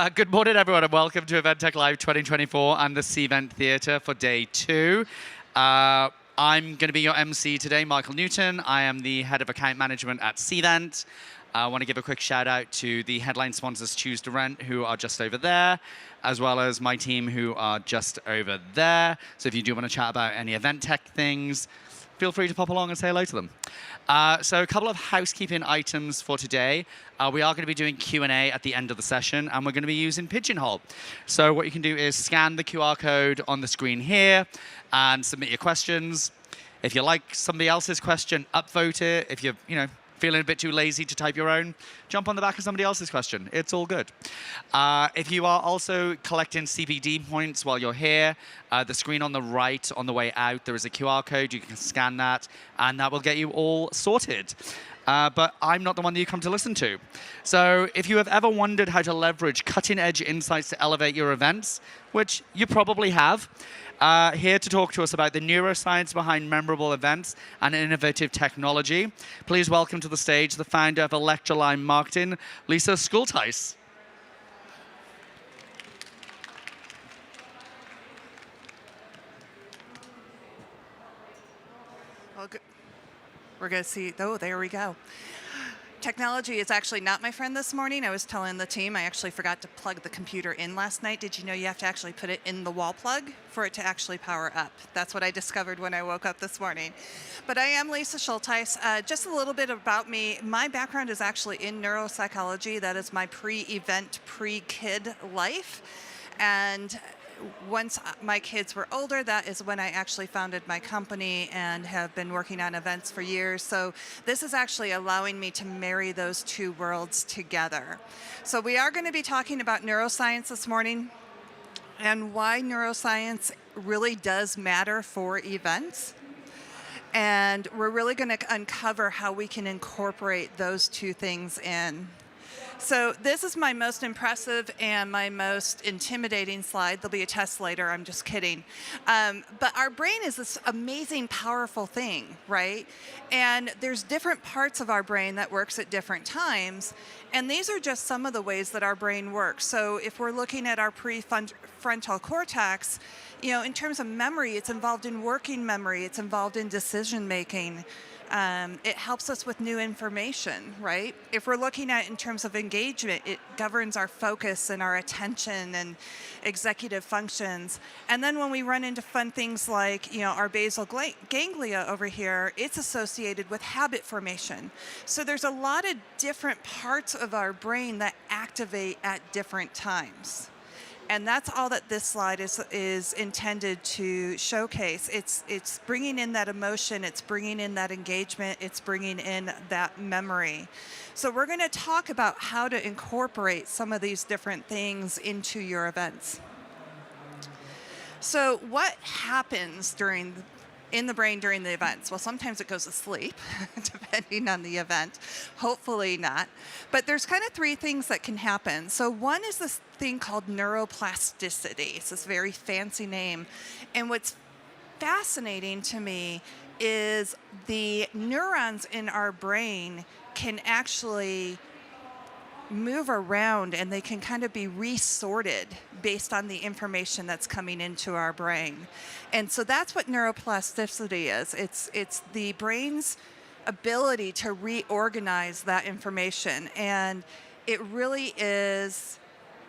Good morning, everyone, and welcome to Event Tech Live 2024 and the C-Vent Theatre for day 2. I'm going to be your MC today, Michael Newton. I am the head of account management at C-Vent. I want to give a quick shout out to the headline sponsors Choose to Rent, who are just over there, as well as my team, who are just over there. So if you do want to chat about any event tech things, feel free to pop along and say hello to them. So a couple of housekeeping items for today. We are going to be doing Q&A at the end of the session, and we're going to be using Pigeonhole. So what you can do is scan the QR code on the screen here and submit your questions. If you like somebody else's question, upvote it. If you're feeling a bit too lazy to type your own, jump on the back of somebody else's question. It's all good. If you are also collecting CPD points while you're here, the screen on the right on the way out, there is a QR code. You can scan that, and that will get you all sorted. But I'm not the one that you come to listen to. So if you have ever wondered how to leverage cutting-edge insights to elevate your events, which you probably have, here to talk to us about the neuroscience behind memorable events and innovative technology, please welcome to the stage the founder of Electroline Marketing, Lisa Schulteis. Well, we're going to see. Oh, there we go. Technology is actually not my friend this morning. I was telling the team I actually forgot to plug the computer in last night. Did you know you have to actually put it in the wall plug for it to actually power up? That's what I discovered when I woke up this morning. But I am Lisa Schulteis. Just a little bit about me. My background is actually in neuropsychology. That is my pre-event, pre-kid life. And once my kids were older, that is when I actually founded my company and have been working on events for years. So this is actually allowing me to marry those two worlds together. So we are going to be talking about neuroscience this morning and why neuroscience really does matter for events. And we're really going to uncover how we can incorporate those two things in. So this is my most impressive and my most intimidating slide. There'll be a test later, I'm just kidding. But our brain is this amazing, powerful thing, right? And there's different parts of our brain that works at different times. And these are just some of the ways that our brain works. So if we're looking at our prefrontal cortex, in terms of memory, it's involved in working memory. It's involved in decision making. It helps us with new information, right? If we're looking at it in terms of engagement, it governs our focus and our attention and executive functions. And then when we run into fun things like, our basal ganglia over here, it's associated with habit formation. So there's a lot of different parts of our brain that activate at different times. And that's all that this slide is intended to showcase. It's bringing in that emotion, it's bringing in that engagement, it's bringing in that memory. So we're going to talk about how to incorporate some of these different things into your events. So what happens in the brain during the events? Well, sometimes it goes to sleep, depending on the event. Hopefully not. But there's kind of 3 things that can happen. So one is this thing called neuroplasticity. It's this very fancy name. And what's fascinating to me is the neurons in our brain can actually move around, and they can kind of be resorted based on the information that's coming into our brain. And so that's what neuroplasticity is. It's the brain's ability to reorganize that information. And it really is,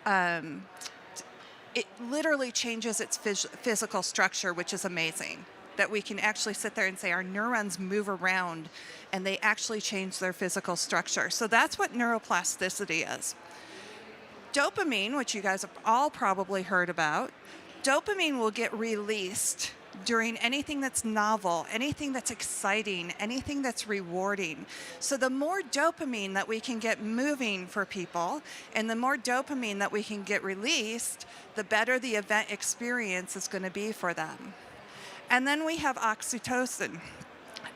it literally changes its physical structure, which is amazing. That we can actually sit there and say our neurons move around and they actually change their physical structure. So that's what neuroplasticity is. Dopamine, which you guys have all probably heard about, dopamine will get released during anything that's novel, anything that's exciting, anything that's rewarding. So the more dopamine that we can get moving for people, and the more dopamine that we can get released, the better the event experience is going to be for them. And then we have oxytocin.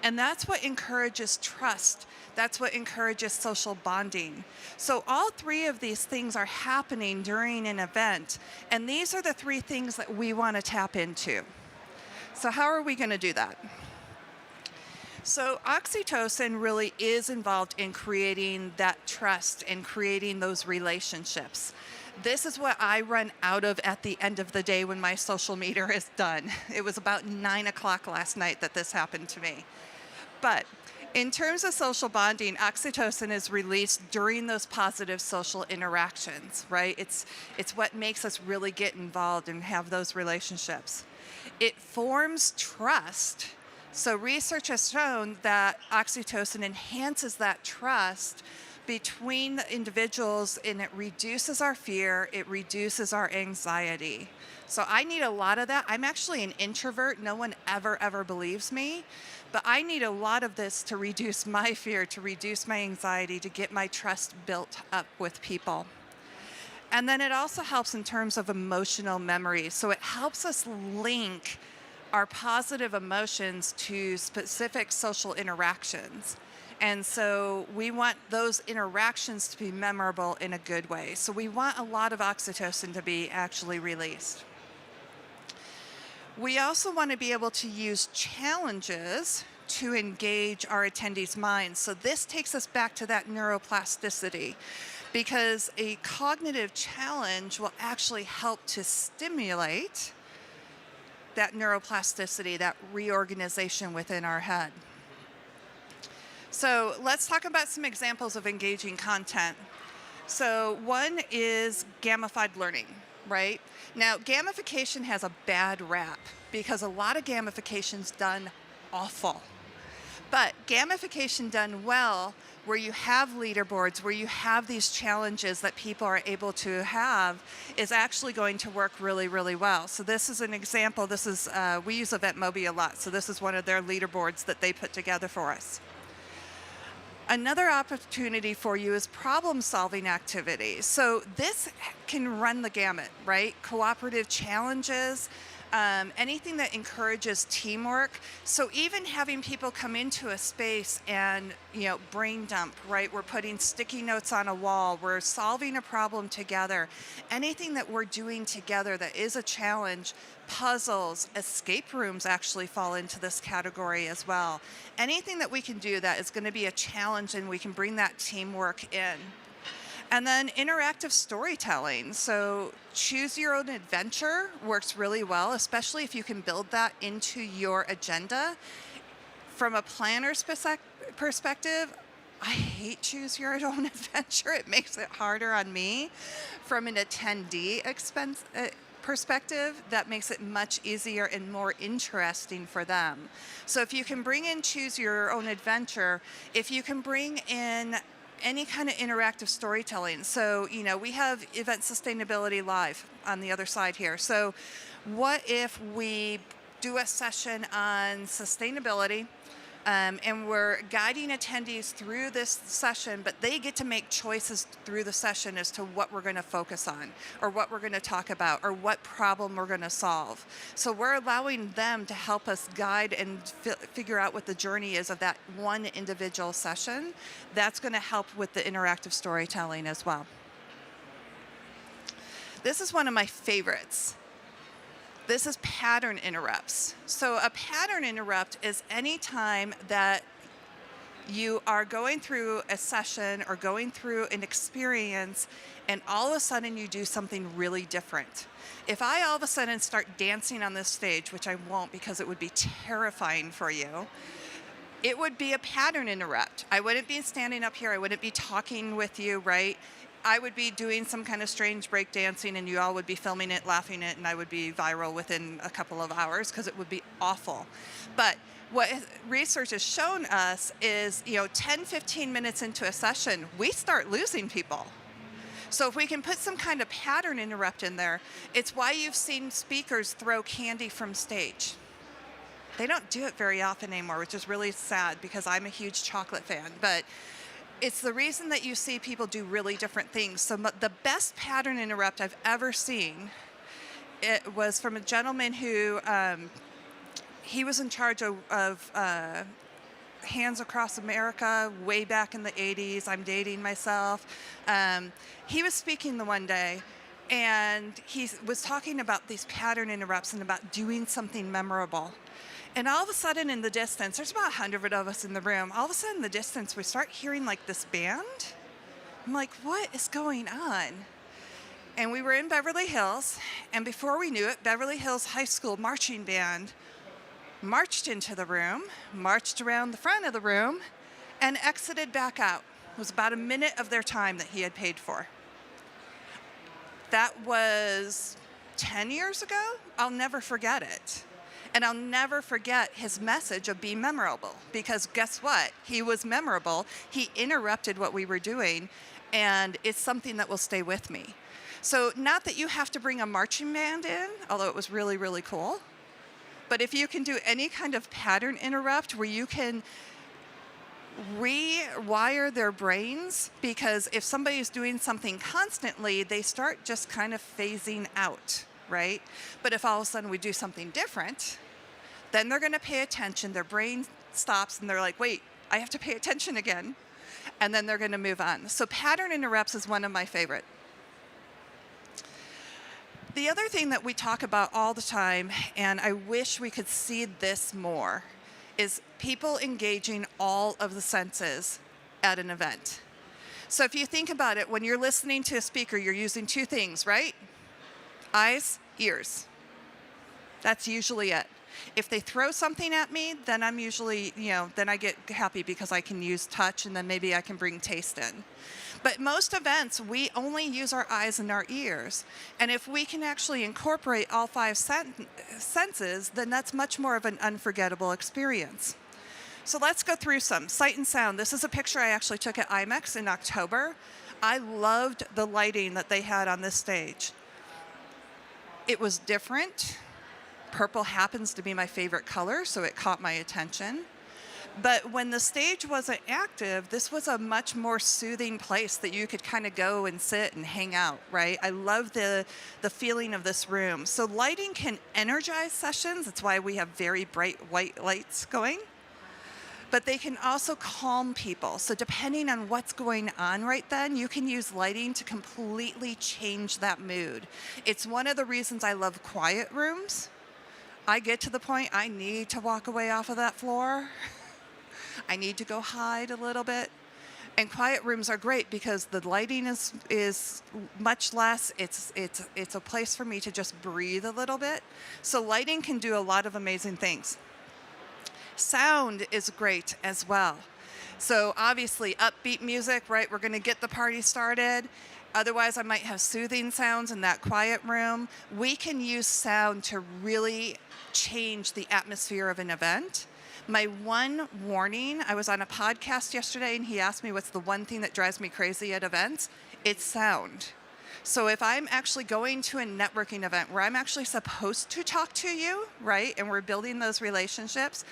And that's what encourages trust. That's what encourages social bonding. So all 3 of these things are happening during an event. And these are the 3 things that we want to tap into. So how are we going to do that? So oxytocin really is involved in creating that trust and creating those relationships. This is what I run out of at the end of the day when my social meter is done. It was about 9 o'clock last night that this happened to me. But in terms of social bonding, oxytocin is released during those positive social interactions, right? It's what makes us really get involved and have those relationships. It forms trust. So research has shown that oxytocin enhances that trust between the individuals, and it reduces our fear, it reduces our anxiety. So I need a lot of that. I'm actually an introvert. No one ever believes me. But I need a lot of this to reduce my fear, to reduce my anxiety, to get my trust built up with people. And then it also helps in terms of emotional memory. So it helps us link our positive emotions to specific social interactions. And so we want those interactions to be memorable in a good way. So we want a lot of oxytocin to be actually released. We also want to be able to use challenges to engage our attendees' minds. So this takes us back to that neuroplasticity, because a cognitive challenge will actually help to stimulate that neuroplasticity, that reorganization within our head. So let's talk about some examples of engaging content. So one is gamified learning, right? Now, gamification has a bad rap because a lot of gamification's done awful. But gamification done well, where you have leaderboards, where you have these challenges that people are able to have, is actually going to work really well. So this is an example. This is, we use EventMobi a lot. So this is one of their leaderboards that they put together for us. Another opportunity for you is problem-solving activities. So this can run the gamut, right? Cooperative challenges, anything that encourages teamwork. So even having people come into a space and, brain dump, right? We're putting sticky notes on a wall. We're solving a problem together. Anything that we're doing together that is a challenge. Puzzles, escape rooms actually fall into this category as well. Anything that we can do that is going to be a challenge and we can bring that teamwork in. And then interactive storytelling. So choose your own adventure works really well, especially if you can build that into your agenda. From a planner's perspective, I hate choose your own adventure. It makes it harder on me. From an attendee perspective, that makes it much easier and more interesting for them. So if you can bring in choose your own adventure, if you can bring in any kind of interactive storytelling. So, we have Event Sustainability Live on the other side here. So what if we do a session on sustainability, and we're guiding attendees through this session, but they get to make choices through the session as to what we're going to focus on, or what we're going to talk about, or what problem we're going to solve. So we're allowing them to help us guide and figure out what the journey is of that one individual session. That's going to help with the interactive storytelling as well. This is one of my favorites. This is pattern interrupts. So a pattern interrupt is any time that you are going through a session or going through an experience and all of a sudden you do something really different. If I all of a sudden start dancing on this stage, which I won't because it would be terrifying for you, it would be a pattern interrupt. I wouldn't be standing up here. I wouldn't be talking with you, right? I would be doing some kind of strange break dancing and you all would be filming it, laughing it, and I would be viral within a couple of hours because it would be awful. But what research has shown us is, 10, 15 minutes into a session, we start losing people. So if we can put some kind of pattern interrupt in there, it's why you've seen speakers throw candy from stage. They don't do it very often anymore, which is really sad because I'm a huge chocolate fan. But it's the reason that you see people do really different things. So the best pattern interrupt I've ever seen, it was from a gentleman who, he was in charge of Hands Across America way back in the 80s. I'm dating myself. He was speaking the one day, and he was talking about these pattern interrupts and about doing something memorable. And all of a sudden in the distance, there's about 100 of us in the room, all of a sudden in the distance, we start hearing like this band. I'm like, what is going on? And we were in Beverly Hills, and before we knew it, Beverly Hills High School marching band marched into the room, marched around the front of the room, and exited back out. It was about a minute of their time that he had paid for. That was 10 years ago. I'll never forget it. And I'll never forget his message of be memorable, because guess what? He was memorable. He interrupted what we were doing, and it's something that will stay with me. So not that you have to bring a marching band in, although it was really, really cool, but if you can do any kind of pattern interrupt where you can rewire their brains, because if somebody is doing something constantly, they start just kind of phasing out, right? But if all of a sudden we do something different, then they're going to pay attention, their brain stops, and they're like, wait, I have to pay attention again, and then they're going to move on. So pattern interrupts is one of my favorite. The other thing that we talk about all the time, and I wish we could see this more, is people engaging all of the senses at an event. So if you think about it, when you're listening to a speaker, you're using two things, right? Eyes, ears. That's usually it. If they throw something at me, then I'm usually, then I get happy because I can use touch, and then maybe I can bring taste in. But most events, we only use our eyes and our ears. And if we can actually incorporate all five senses, then that's much more of an unforgettable experience. So let's go through some. Sight and sound. This is a picture I actually took at IMAX in October. I loved the lighting that they had on this stage. It was different. Purple happens to be my favorite color, so it caught my attention. But when the stage wasn't active, this was a much more soothing place that you could kind of go and sit and hang out, right? I love the feeling of this room. So lighting can energize sessions. That's why we have very bright white lights going. But they can also calm people. So depending on what's going on right then, you can use lighting to completely change that mood. It's one of the reasons I love quiet rooms. I get to the point I need to walk away off of that floor. I need to go hide a little bit. And quiet rooms are great because the lighting is much less. It's a place for me to just breathe a little bit. So lighting can do a lot of amazing things. Sound is great as well. So obviously upbeat music, right? We're going to get the party started. Otherwise, I might have soothing sounds in that quiet room. We can use sound to really change the atmosphere of an event. My one warning, I was on a podcast yesterday and he asked me what's the one thing that drives me crazy at events. It's sound. So if I'm actually going to a networking event where I'm actually supposed to talk to you, right, and we're building those relationships,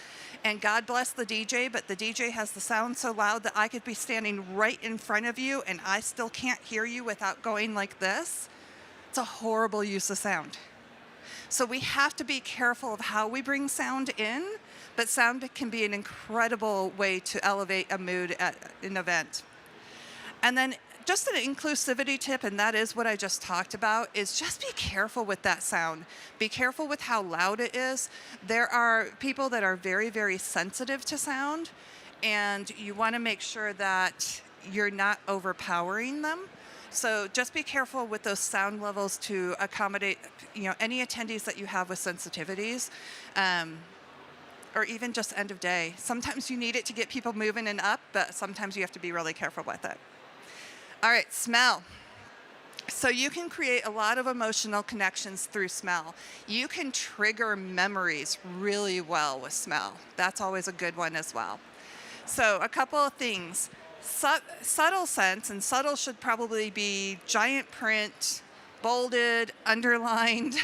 and God bless the DJ, but the DJ has the sound so loud that I could be standing right in front of you and I still can't hear you without going like this, it's a horrible use of sound. So we have to be careful of how we bring sound in, but sound can be an incredible way to elevate a mood at an event. And then just an inclusivity tip, and that is what I just talked about, is just be careful with that sound. Be careful with how loud it is. There are people that are very, very sensitive to sound, and you want to make sure that you're not overpowering them. So just be careful with those sound levels to accommodate, any attendees that you have with sensitivities, or even just end of day. Sometimes you need it to get people moving and up, but sometimes you have to be really careful with it. All right, smell. So you can create a lot of emotional connections through smell. You can trigger memories really well with smell. That's always a good one as well. So a couple of things. Subtle sense, and subtle should probably be giant print, bolded, underlined,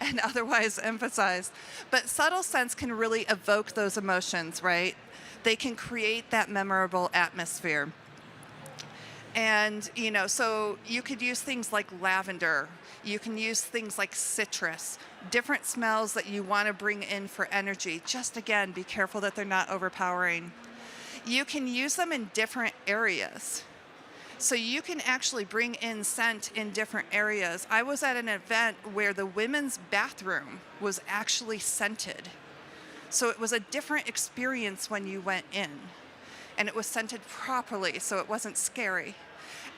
and otherwise emphasized. But subtle sense can really evoke those emotions, right? They can create that memorable atmosphere. And, so you could use things like lavender. You can use things like citrus, different smells that you want to bring in for energy. Just again, be careful that they're not overpowering. You can use them in different areas. So you can actually bring in scent in different areas. I was at an event where the women's bathroom was actually scented. So it was a different experience when you went in. And it was scented properly, so it wasn't scary.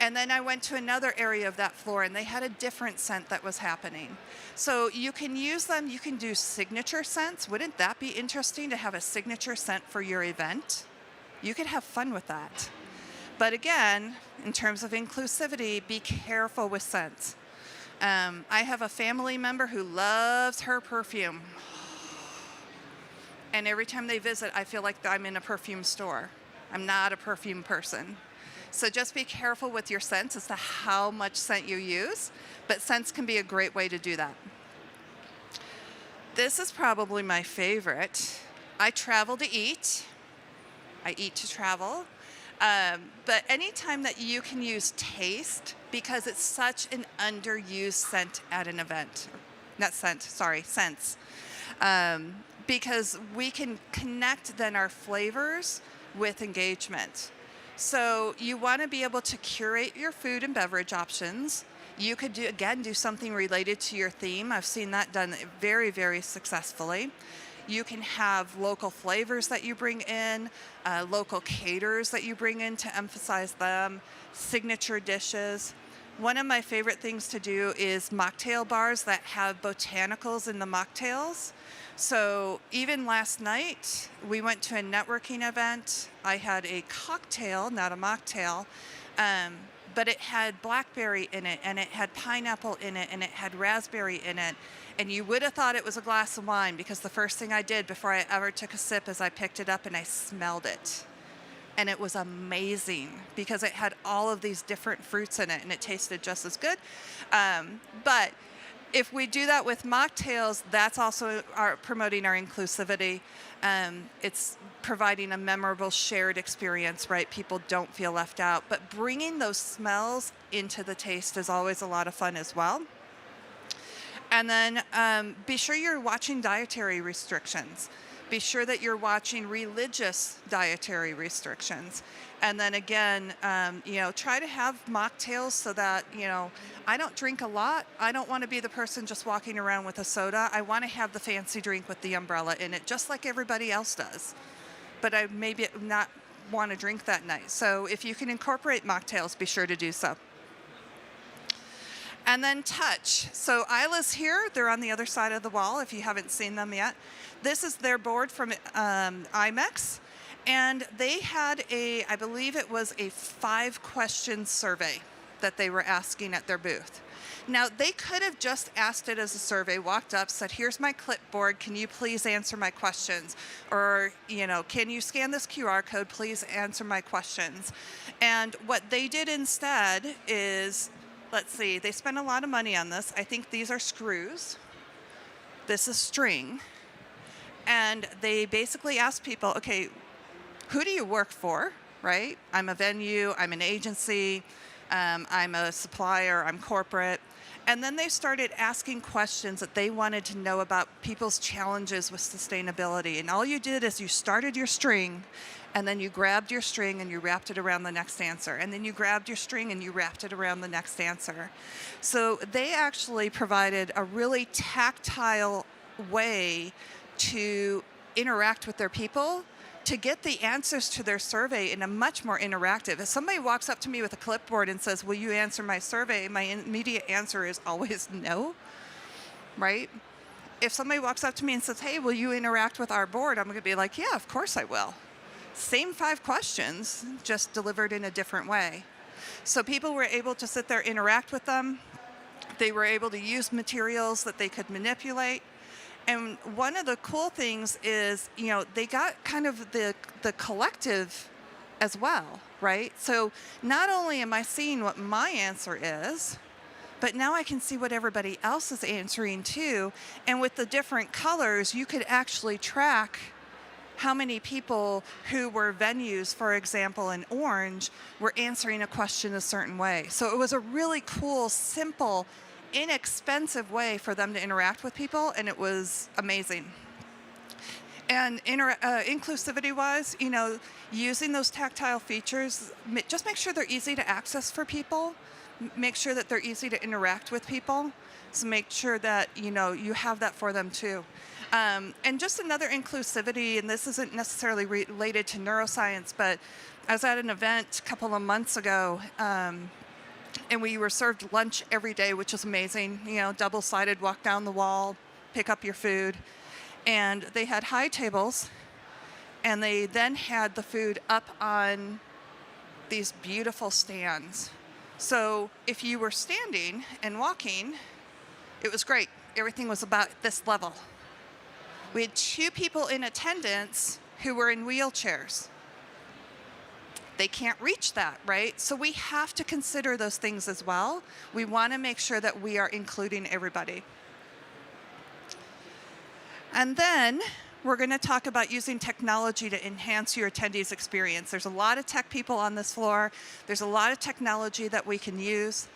And then I went to another area of that floor, and they had a different scent that was happening. So you can use them. You can do signature scents. Wouldn't that be interesting to have a signature scent for your event? You could have fun with that. But again, in terms of inclusivity, be careful with scents. I have a family member who loves her perfume. And every time they visit, I feel like I'm in a perfume store. I'm not a perfume person. So just be careful with your scents as to how much scent you use, but scents can be a great way to do that. This is probably my favorite. I travel to eat. I eat to travel. But anytime that you can use taste, because it's such an underused scent at an event. Not scent, sorry, scents. Because we can connect then our flavors with engagement. So you want to be able to curate your food and beverage options. You could do something related to your theme. I've seen that done very, very successfully. You can have local flavors that you bring in, local caterers that you bring in to emphasize them, signature dishes. One of my favorite things to do is mocktail bars that have botanicals in the mocktails. So even last night, we went to a networking event. I had a cocktail, not a mocktail, but it had blackberry in it, and it had pineapple in it, and it had raspberry in it. And you would have thought it was a glass of wine, because the first thing I did before I ever took a sip is I picked it up and I smelled it. And it was amazing because it had all of these different fruits in it, and it tasted just as good. But if we do that with mocktails, that's also promoting our inclusivity. It's providing a memorable shared experience, right? People don't feel left out. But bringing those smells into the taste is always a lot of fun as well. And then be sure you're watching dietary restrictions. Be sure that you're watching religious dietary restrictions. And then again, try to have mocktails so that, I don't drink a lot. I don't want to be the person just walking around with a soda. I want to have the fancy drink with the umbrella in it, just like everybody else does. But I maybe not want to drink that night. So if you can incorporate mocktails, be sure to do so. And then touch. So Isla's here. They're on the other side of the wall if you haven't seen them yet. This is their board from IMEX. And they had I believe it was a 5-question survey that they were asking at their booth. Now, they could have just asked it as a survey, walked up, said, here's my clipboard, can you please answer my questions? Or, can you scan this QR code, please answer my questions? And what they did instead is, let's see, they spent a lot of money on this. I think these are screws. This is string. And they basically asked people, okay, who do you work for, right? I'm a venue, I'm an agency, I'm a supplier, I'm corporate. And then they started asking questions that they wanted to know about people's challenges with sustainability. And all you did is you started your string, and then you grabbed your string and you wrapped it around the next answer. And then you grabbed your string and you wrapped it around the next answer. So they actually provided a really tactile way to interact with their people, to get the answers to their survey in a much more interactive. If somebody walks up to me with a clipboard and says, will you answer my survey? My immediate answer is always no, right? If somebody walks up to me and says, hey, will you interact with our board? I'm going to be like, yeah, of course I will. Same 5 questions, just delivered in a different way. So people were able to sit there, interact with them. They were able to use materials that they could manipulate. And one of the cool things is, they got kind of the collective as well, right? So not only am I seeing what my answer is, but now I can see what everybody else is answering too. And with the different colors, you could actually track how many people who were venues, for example, in orange, were answering a question a certain way. So it was a really cool, simple, inexpensive way for them to interact with people, and it was amazing. And inclusivity-wise, using those tactile features, just make sure they're easy to access for people. Make sure that they're easy to interact with people. So make sure that, you have that for them too. And just another inclusivity, and this isn't necessarily related to neuroscience, but I was at an event a couple of months ago, And we were served lunch every day, which is amazing. You know, double-sided, walk down the wall, pick up your food. And they had high tables, and they then had the food up on these beautiful stands. So if you were standing and walking, it was great. Everything was about this level. We had 2 people in attendance who were in wheelchairs. They can't reach that, right? So we have to consider those things as well. We want to make sure that we are including everybody. And then we're going to talk about using technology to enhance your attendees' experience. There's a lot of tech people on this floor. There's a lot of technology that we can use.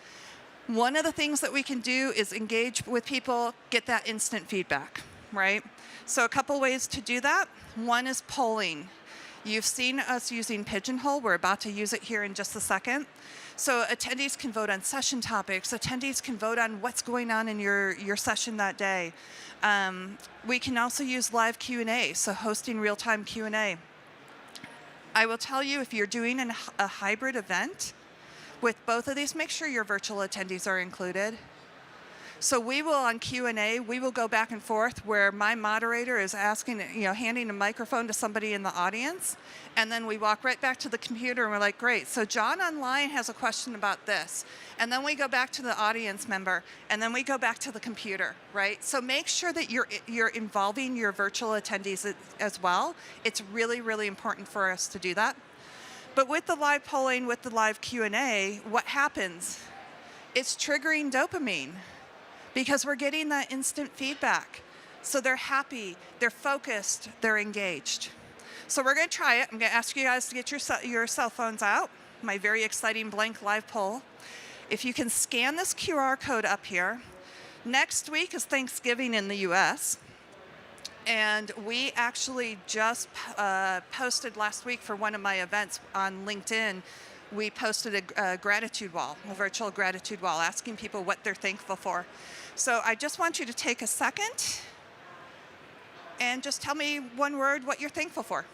One of the things that we can do is engage with people, get that instant feedback, right? So a couple ways to do that. One is polling. You've seen us using Pigeonhole. We're about to use it here in just a second. So attendees can vote on session topics. Attendees can vote on what's going on in your session that day. We can also use live Q&A, so hosting real-time Q&A. I will tell you, if you're doing a hybrid event with both of these, make sure your virtual attendees are included. So we will, on Q&A, we will go back and forth where my moderator is asking, handing a microphone to somebody in the audience, and then we walk right back to the computer and we're like, great, so John online has a question about this. And then we go back to the audience member, and then we go back to the computer, right? So make sure that you're involving your virtual attendees as well. It's really, really important for us to do that. But with the live polling, with the live Q&A, what happens? It's triggering dopamine, because we're getting that instant feedback. So they're happy, they're focused, they're engaged. So we're going to try it. I'm going to ask you guys to get your cell phones out. My very exciting blank live poll. If you can scan this QR code up here. Next week is Thanksgiving in the US. And we actually just posted last week for one of my events on LinkedIn. We posted a gratitude wall, a virtual gratitude wall, asking people what they're thankful for. So I just want you to take a second and just tell me one word what you're thankful for.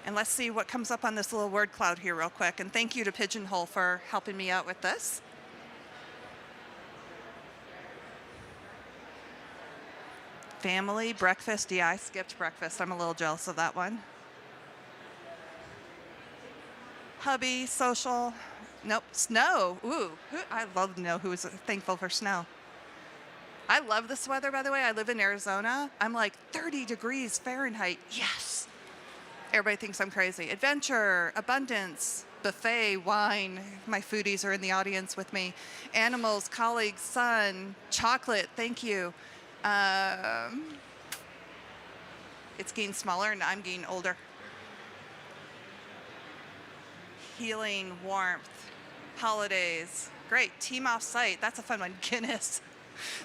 And let's see what comes up on this little word cloud here real quick. And thank you to Pigeonhole for helping me out with this. Family, breakfast. Yeah, I skipped breakfast. I'm a little jealous of that one. Hubby, social. Nope, snow. Ooh, I love to know who is thankful for snow. I love this weather, by the way. I live in Arizona. I'm like 30 degrees Fahrenheit. Yes. Everybody thinks I'm crazy. Adventure, abundance, buffet, wine. My foodies are in the audience with me. Animals, colleagues, sun, chocolate. Thank you. It's getting smaller and I'm getting older. Healing, warmth, holidays. Great. Team off-site. That's a fun one. Guinness.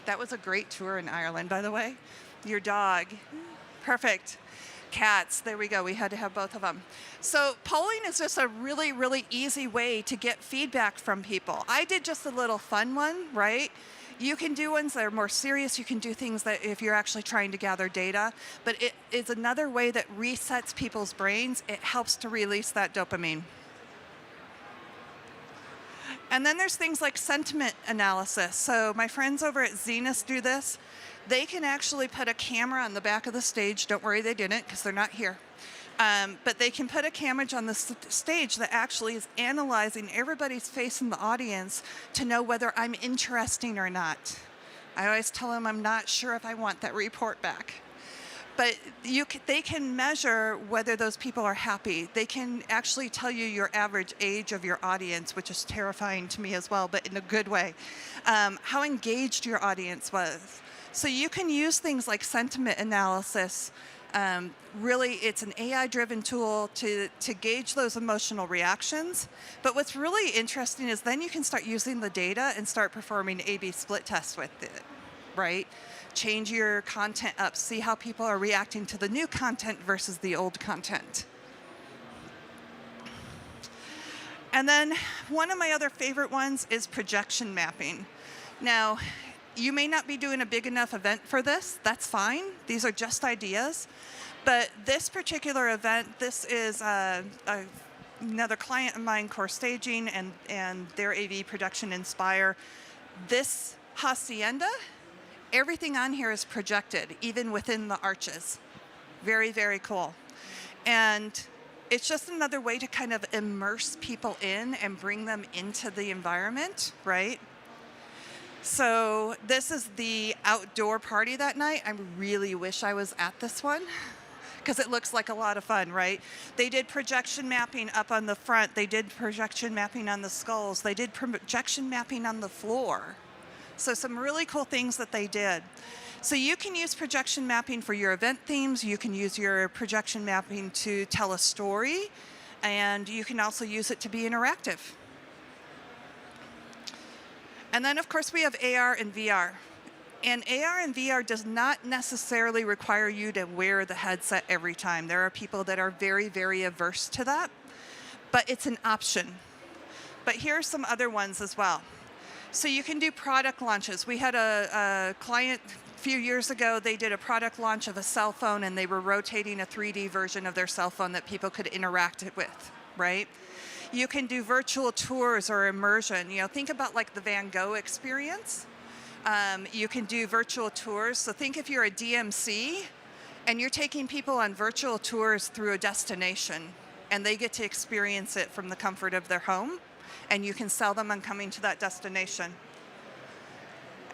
That was a great tour in Ireland, by the way. Your dog. Perfect. Cats. There we go. We had to have both of them. So polling is just a really, really easy way to get feedback from people. I did just a little fun one, right? You can do ones that are more serious. You can do things that if you're actually trying to gather data. But it is another way that resets people's brains. It helps to release that dopamine. And then there's things like sentiment analysis. So my friends over at Zenus do this. They can actually put a camera on the back of the stage. Don't worry, they didn't, because they're not here. But they can put a camera on the stage that actually is analyzing everybody's face in the audience to know whether I'm interesting or not. I always tell them I'm not sure if I want that report back. But they can measure whether those people are happy. They can actually tell you your average age of your audience, which is terrifying to me as well, but in a good way. How engaged your audience was. So you can use things like sentiment analysis. Really, it's an AI-driven tool to gauge those emotional reactions. But what's really interesting is then you can start using the data and start performing A/B split tests with it, right? Change your content up, see how people are reacting to the new content versus the old content. And then one of my other favorite ones is projection mapping. Now, you may not be doing a big enough event for this. That's fine. These are just ideas. But this particular event, this is another client of mine, Core Staging, and their AV production Inspire. This hacienda, everything on here is projected, even within the arches. Very, very cool. And it's just another way to kind of immerse people in and bring them into the environment, right? So this is the outdoor party that night. I really wish I was at this one because it looks like a lot of fun, right? They did projection mapping up on the front. They did projection mapping on the skulls. They did projection mapping on the floor. So some really cool things that they did. So you can use projection mapping for your event themes. You can use your projection mapping to tell a story. And you can also use it to be interactive. And then, of course, we have AR and VR. And AR and VR does not necessarily require you to wear the headset every time. There are people that are very, very averse to that. But it's an option. But here are some other ones as well. So you can do product launches. We had a client a few years ago. They did a product launch of a cell phone, and they were rotating a 3D version of their cell phone that people could interact with, right? You can do virtual tours or immersion. You know, think about like the Van Gogh experience. You can do virtual tours. So think if you're a DMC and you're taking people on virtual tours through a destination, and they get to experience it from the comfort of their home, and you can sell them on coming to that destination.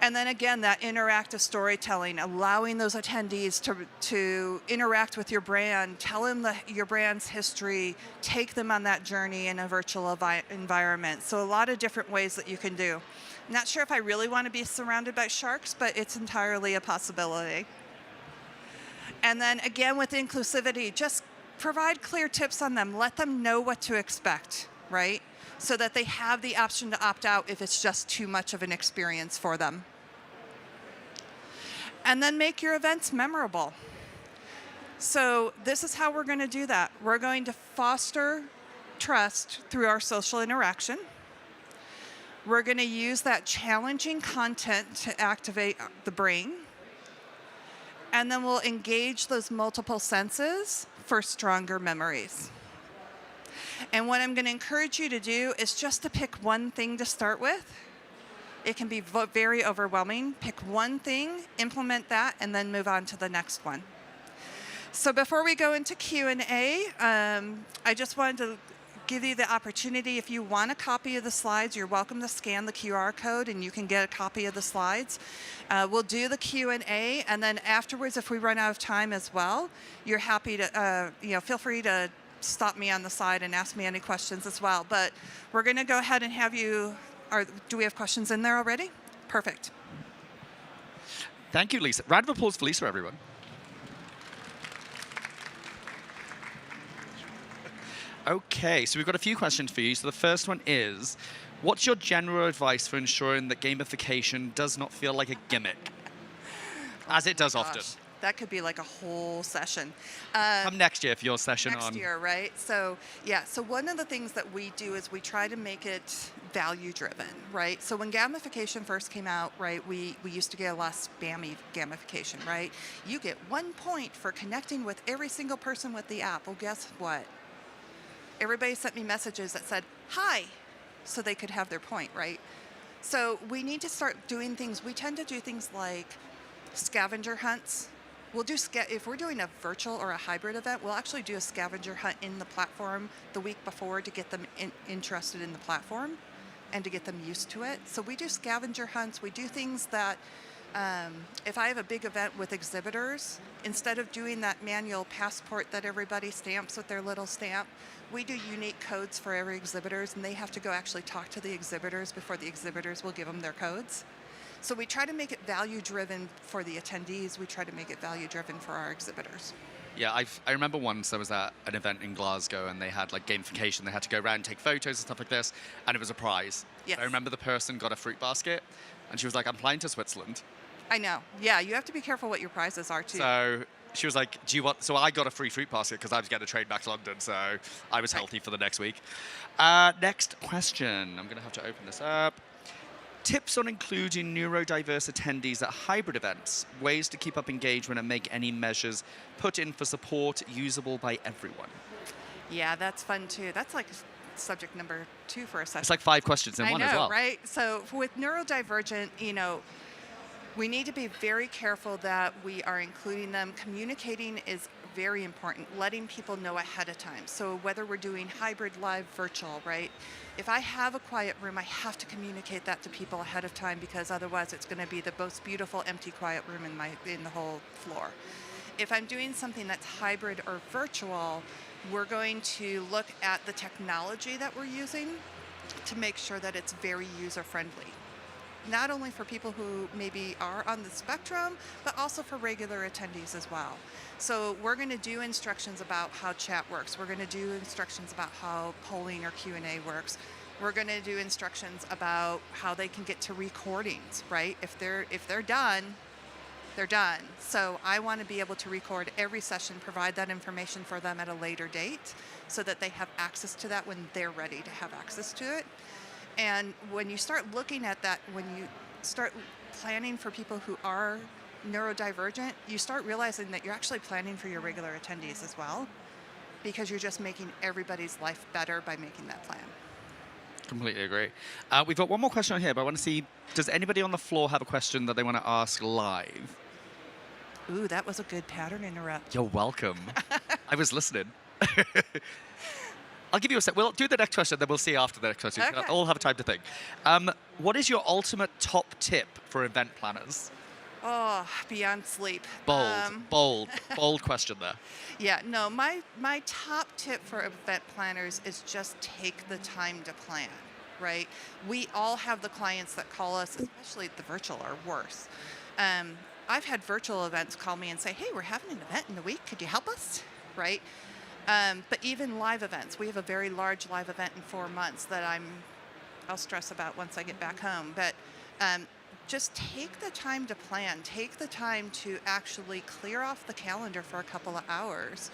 And then again, that interactive storytelling, allowing those attendees to interact with your brand, tell them your brand's history, take them on that journey in a virtual environment. So a lot of different ways that you can do. I'm not sure if I really want to be surrounded by sharks, but it's entirely a possibility. And then again, with inclusivity, just provide clear tips on them. Let them know what to expect, right? So that they have the option to opt out if it's just too much of an experience for them. And then make your events memorable. So this is how we're going to do that. We're going to foster trust through our social interaction. We're going to use that challenging content to activate the brain. And then we'll engage those multiple senses for stronger memories. And what I'm going to encourage you to do is just to pick one thing to start with. It can be very overwhelming. Pick one thing, implement that, and then move on to the next one. So before we go into Q&A, I just wanted to give you the opportunity, if you want a copy of the slides, you're welcome to scan the QR code and you can get a copy of the slides. We'll do the Q&A, and then afterwards, if we run out of time as well, you're happy to, feel free to stop me on the side and ask me any questions as well. But we're going to go ahead and have you, do we have questions in there already? Perfect. Thank you, Lisa. Round of applause for Lisa, everyone. Okay, so we've got a few questions for you. So the first one is, what's your general advice for ensuring that gamification does not feel like a gimmick? As it does often. That could be like a whole session. Come next year for your session next year, right? So yeah, so one of the things that we do is we try to make it value-driven, right? So when gamification first came out, right, we used to get a lot of spammy gamification, right? You get 1 point for connecting with every single person with the app. Well, guess what? Everybody sent me messages that said, hi, so they could have their point, right? So we need to start doing things. We tend to do things like scavenger hunts. We'll do, if we're doing a virtual or a hybrid event, we'll actually do a scavenger hunt in the platform the week before to get them interested in the platform and to get them used to it. So we do scavenger hunts. We do things that, if I have a big event with exhibitors, instead of doing that manual passport that everybody stamps with their little stamp, we do unique codes for every exhibitors, and they have to go actually talk to the exhibitors before the exhibitors will give them their codes. So we try to make it value-driven for the attendees. We try to make it value-driven for our exhibitors. Yeah, I remember once I was at an event in Glasgow and they had like gamification. They had to go around and take photos and stuff like this, and it was a prize. Yes. I remember the person got a fruit basket, and she was like, I'm flying to Switzerland. I know. Yeah, you have to be careful what your prizes are, too. So she was like, do you want... So I got a free fruit basket because I was getting a train back to London, so I was healthy for the next week. Next question. I'm going to have to open this up. Tips on including neurodiverse attendees at hybrid events, ways to keep up engagement and make any measures put in for support usable by everyone. Yeah, that's fun too. That's like subject number 2 for a session. It's like 5 questions in I one know, as well. right? So with neurodivergent, we need to be very careful that we are including them. Communicating is very important, letting people know ahead of time. So whether we're doing hybrid, live, virtual, right? If I have a quiet room, I have to communicate that to people ahead of time, because otherwise it's going to be the most beautiful empty quiet room in the whole floor. If I'm doing something that's hybrid or virtual, we're going to look at the technology that we're using to make sure that it's very user-friendly. Not only for people who maybe are on the spectrum, but also for regular attendees as well. So we're going to do instructions about how chat works. We're going to do instructions about how polling or Q&A works. We're going to do instructions about how they can get to recordings, right? If they're done, they're done. So I want to be able to record every session, provide that information for them at a later date so that they have access to that when they're ready to have access to it. And when you start looking at that, when you start planning for people who are neurodivergent, you start realizing that you're actually planning for your regular attendees as well, because you're just making everybody's life better by making that plan. Completely agree. We've got one more question on here, but I want to see, does anybody on the floor have a question that they want to ask live? Ooh, that was a good pattern interrupt. You're welcome. I was listening. I'll give you a sec. We'll do the next question, then we'll see after the next question. Okay. You all have time to think. What is your ultimate top tip for event planners? Oh, beyond sleep. Bold question there. Yeah, no, my top tip for event planners is just take the time to plan, right? We all have the clients that call us, especially the virtual, are worse. I've had virtual events call me and say, hey, we're having an event in the week. Could you help us? Right? But even live events, we have a very large live event in 4 months that I'll stress about once I get back home. But just take the time to plan. Take the time to actually clear off the calendar for a couple of hours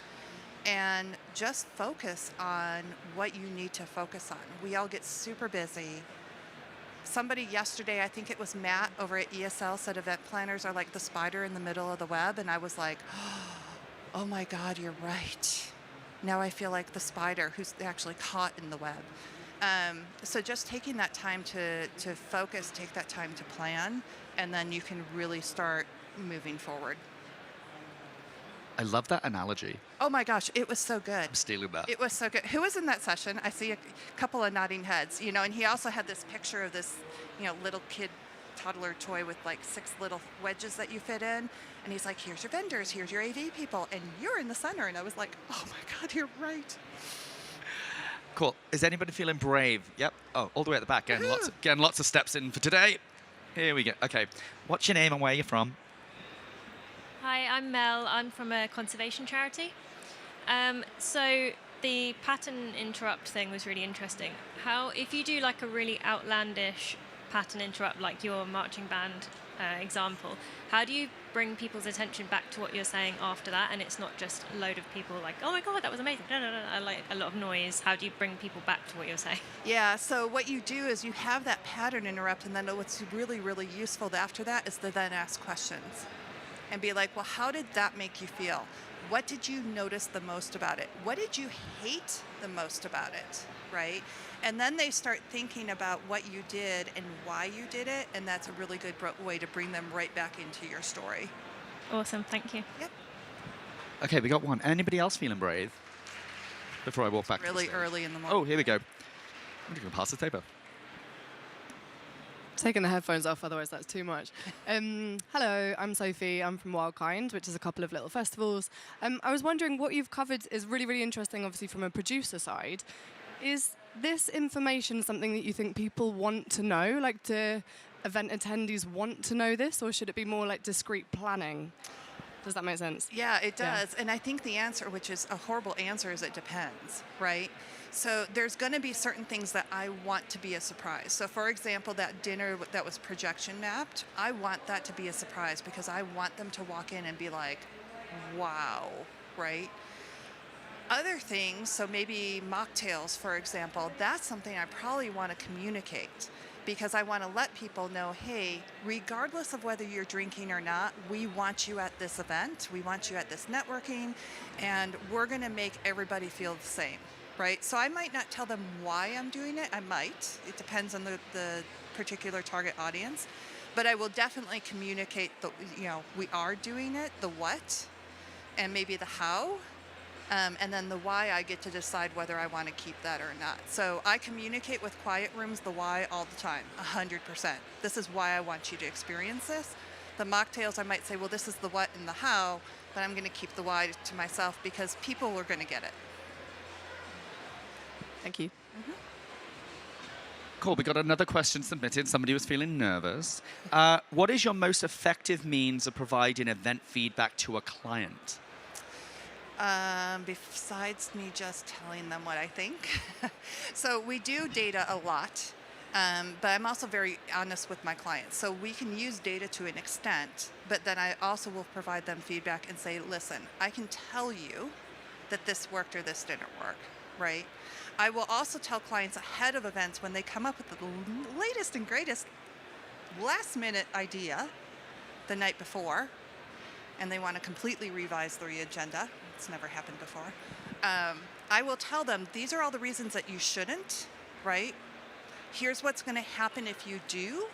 and just focus on what you need to focus on. We all get super busy. Somebody yesterday, I think it was Matt over at ESL, said event planners are like the spider in the middle of the web. And I was like, oh my God, you're right. Now I feel like the spider who's actually caught in the web. So just taking that time to focus, take that time to plan, and then you can really start moving forward. I love that analogy. Oh my gosh, it was so good. I'm stealing that. It was so good. Who was in that session? I see a couple of nodding heads, and he also had this picture of this, little kid toddler toy with like 6 little wedges that you fit in. And he's like, here's your vendors, here's your AV people, and you're in the center. And I was like, oh my God, you're right. Cool. Is anybody feeling brave? Yep. Oh, all the way at the back. Getting lots of steps in for today. Here we go. Okay. What's your name and where you're from? Hi, I'm Mel. I'm from a conservation charity. So the pattern interrupt thing was really interesting. If you do like a really outlandish pattern interrupt, like your marching band example, how do you bring people's attention back to what you're saying after that, and it's not just a load of people like, oh my God, that was amazing, no, I like a lot of noise? How do you bring people back to what you're saying? Yeah, so what you do is you have that pattern interrupt, and then what's really, really useful after that is to then ask questions and be like, well, how did that make you feel? What did you notice the most about it? What did you hate the most about it, right? And then they start thinking about what you did and why you did it, and that's a really good way to bring them right back into your story. Awesome, thank you. Yep. Okay, we got one. Anybody else feeling brave? Before I walk back. Really early in the morning. Oh, here we go. I'm going to pass the paper. Taking the headphones off, otherwise that's too much. Hello, I'm Sophie. I'm from Wildkind, which is a couple of little festivals. I was wondering, what you've covered is really, really interesting, obviously, from a producer side. Is this information something that you think people want to know? Like, do event attendees want to know this, or should it be more like discrete planning? Does that make sense? Yeah, it does. Yeah. And I think the answer, which is a horrible answer, is it depends, right? So there's going to be certain things that I want to be a surprise. So for example, that dinner that was projection mapped, I want that to be a surprise because I want them to walk in and be like, wow, right? Other things, so maybe mocktails, for example, that's something I probably want to communicate because I want to let people know, hey, regardless of whether you're drinking or not, we want you at this event, we want you at this networking, and we're going to make everybody feel the same, right? So I might not tell them why I'm doing it. I might. It depends on the particular target audience. But I will definitely communicate we are doing it, the what, and maybe the how. And then the why, I get to decide whether I want to keep that or not. So I communicate with quiet rooms the why all the time, 100%. This is why I want you to experience this. The mocktails, I might say, well, this is the what and the how, but I'm going to keep the why to myself because people are going to get it. Thank you. Cool, we got another question submitted. Somebody was feeling nervous. What is your most effective means of providing event feedback to a client? Besides me just telling them what I think. So we do data a lot, but I'm also very honest with my clients. So we can use data to an extent, but then I also will provide them feedback and say, listen, I can tell you that this worked or this didn't work, right? I will also tell clients ahead of events when they come up with the latest and greatest last minute idea the night before, and they want to completely revise the agenda. It's never happened before. I will tell them, these are all the reasons that you shouldn't, right? Here's what's going to happen if you do,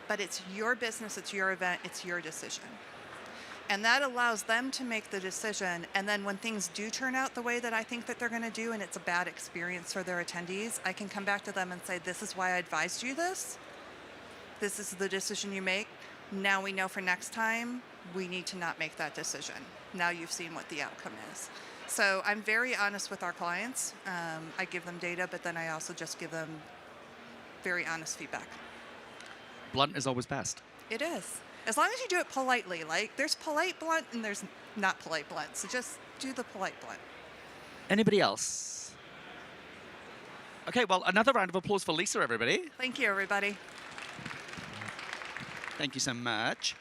but it's your business, it's your event, it's your decision. And that allows them to make the decision, and then when things do turn out the way that I think that they're going to do, and it's a bad experience for their attendees, I can come back to them and say, this is why I advised you this. This is the decision you make. Now we know for next time, we need to not make that decision. Now you've seen what the outcome is. So I'm very honest with our clients. I give them data, but then I also just give them very honest feedback. Blunt is always best. It is. As long as you do it politely. Like, there's polite blunt and there's not polite blunt. So just do the polite blunt. Anybody else? Okay, well, another round of applause for Lisa, everybody. Thank you, everybody. Thank you so much.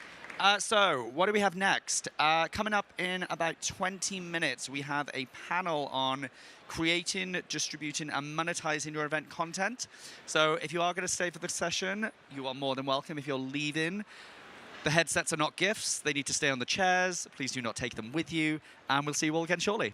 So what do we have next? Coming up in about 20 minutes, we have a panel on creating, distributing, and monetizing your event content. So if you are going to stay for the session, you are more than welcome. If you're leaving, the headsets are not gifts. They need to stay on the chairs. Please do not take them with you. And we'll see you all again shortly.